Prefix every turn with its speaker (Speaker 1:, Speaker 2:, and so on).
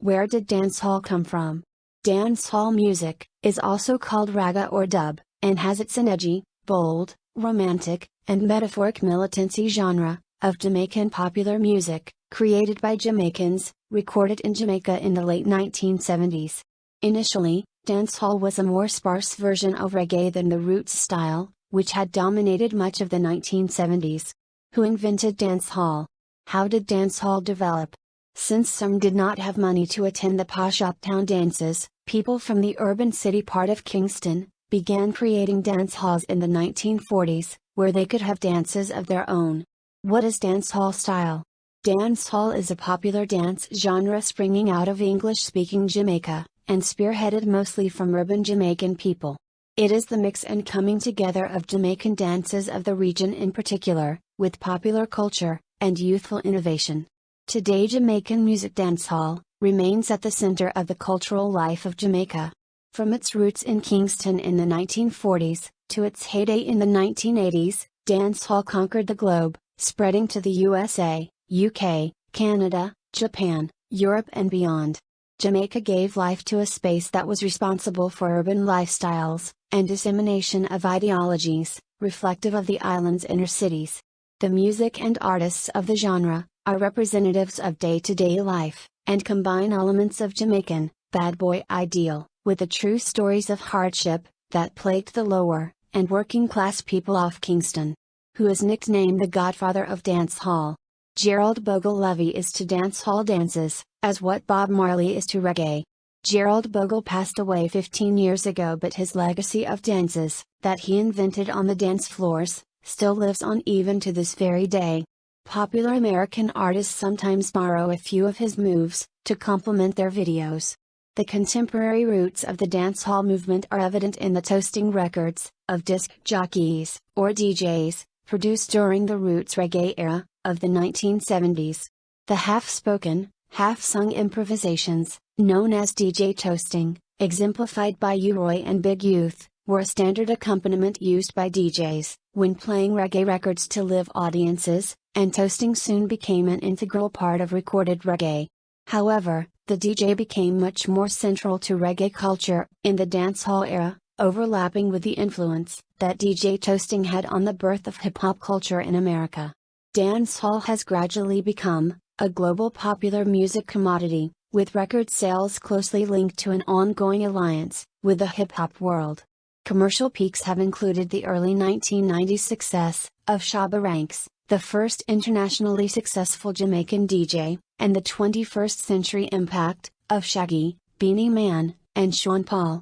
Speaker 1: Where did dancehall come from? Dancehall music is also called raga or dub, and has its an edgy, bold, romantic, and metaphoric militancy genre of Jamaican popular music, created by Jamaicans, recorded in Jamaica in the late 1970s. Initially, dancehall was a more sparse version of reggae than the roots style, which had dominated much of the 1970s. Who invented dancehall? How did dancehall develop? Since some did not have money to attend the posh uptown dances, people from the urban city part of Kingston began creating dance halls in the 1940s, where they could have dances of their own. What is dancehall style? Dancehall is a popular dance genre springing out of English-speaking Jamaica, and spearheaded mostly from urban Jamaican people. It is the mix and coming together of Jamaican dances of the region in particular, with popular culture and youthful innovation. Today Jamaican music dancehall remains at the center of the cultural life of Jamaica. From its roots in Kingston in the 1940s, to its heyday in the 1980s, dancehall conquered the globe, spreading to the USA, UK, Canada, Japan, Europe and beyond. Jamaica gave life to a space that was responsible for urban lifestyles, and dissemination of ideologies, reflective of the island's inner cities. The music and artists of the genre are representatives of day-to-day life, and combine elements of Jamaican bad boy ideal with the true stories of hardship that plagued the lower and working class people of Kingston. Who is nicknamed the godfather of dancehall? Gerald Bogle Levy is to dancehall dances as what Bob Marley is to reggae. Gerald Bogle passed away 15 years ago, but his legacy of dances that he invented on the dance floors still lives on even to this very day. Popular American artists sometimes borrow a few of his moves to complement their videos. The contemporary roots of the dancehall movement are evident in the toasting records of disc jockeys, or DJs, produced during the roots reggae era of the 1970s. The half-spoken, half-sung improvisations, known as DJ toasting, exemplified by U-Roy and Big Youth, were a standard accompaniment used by DJs when playing reggae records to live audiences, and toasting soon became an integral part of recorded reggae. However, the DJ became much more central to reggae culture in the dancehall era, overlapping with the influence that DJ toasting had on the birth of hip-hop culture in America. Dancehall has gradually become a global popular music commodity, with record sales closely linked to an ongoing alliance with the hip-hop world. Commercial peaks have included the early 1990s success of Shabba Ranks, the first internationally successful Jamaican DJ, and the 21st century impact of Shaggy, Beanie Man, and Sean Paul,